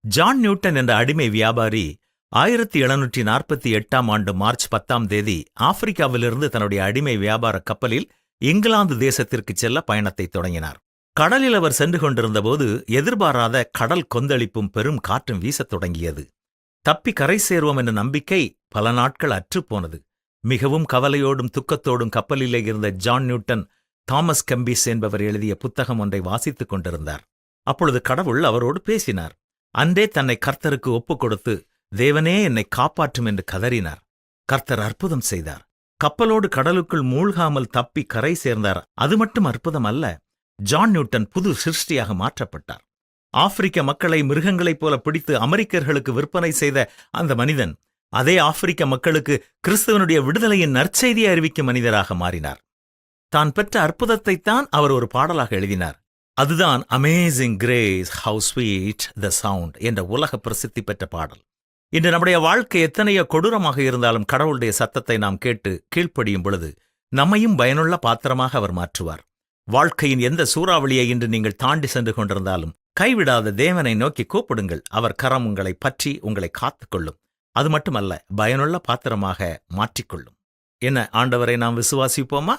John Newton என்ற அடிமை வியாபாரி 1748 மார்ச் 10 ஆப்பிரிக்காவிலிருந்து தன்னுடைய அடிமை வியாபார கப்பலில் இங்கிலாந்து தேசத்திற்கு செல்ல பயணத்தை தொடங்கினார். கடலில் அவர் சென்று கொண்டிருந்தபோது எதிர்பாராத கடல் கொந்தளிப்பும் பெரும் காற்றும் வீசத் தொடங்கியது. தப்பி கரை சேருவோம் என்ற நம்பிக்கை பல நாட்கள் அற்றுப்போனது. மிகவும் கவலையோடும் துக்கத்தோடும் கப்பலிலே இருந்த ஜான் நியூட்டன் தாமஸ் கெம்பிஸ் என்பவர் எழுதிய புத்தகம் ஒன்றை வாசித்துக் கொண்டிருந்தார். அப்பொழுது கடவுள் அவரோடு பேசினார். அன்றே தன்னை கர்த்தருக்கு ஒப்புக் கொடுத்து, தேவனே என்னை காப்பாற்றும் என்று கதறினார். கர்த்தர் அற்புதம் செய்தார். கப்பலோடு கடலுக்குள் மூழ்காமல் தப்பி கரை சேர்ந்தார். அது மட்டும் அற்புதம் அல்ல, ஜான் நியூட்டன் புது சிருஷ்டியாக மாற்றப்பட்டார். ஆப்பிரிக்க மக்களை மிருகங்களைப் போல பிடித்து அமெரிக்கர்களுக்கு விற்பனை செய்த அந்த மனிதன் அதே ஆப்பிரிக்க மக்களுக்கு கிறிஸ்துவனுடைய விடுதலையின் நற்செய்தியை அறிவிக்கும் மனிதராக மாறினார். தான் பெற்ற அற்புதத்தைத்தான் அவர் ஒரு பாடலாக எழுதினார். அதுதான் amazing grace how sweet the sound என்ற உலக பிரசித்தி பெற்ற பாடல். இன்று நம்முடைய வாழ்க்கை எத்தனையோ கொடூரமாக இருந்தாலும் கடவுளுடைய சத்தத்தை நாம் கேட்டு கீழ்ப்படியும் பொழுது நம்மையும் பயனுள்ள பாத்திரமாக அவர் மாற்றுவார். வாழ்க்கையின் எந்த சூறாவளியை இன்று நீங்கள் தாண்டி சென்று கொண்டிருந்தாலும் கைவிடாத தேவனை நோக்கி கூப்பிடுங்கள். அவர் கரம் உங்களை பற்றி உங்களை காத்துக்கொள்ளும். அது மட்டுமல்ல, பயனுள்ள பாத்திரமாக மாற்றிக்கொள்ளும். என்ன, ஆண்டவரை நாம் விசுவாசிப்போமா?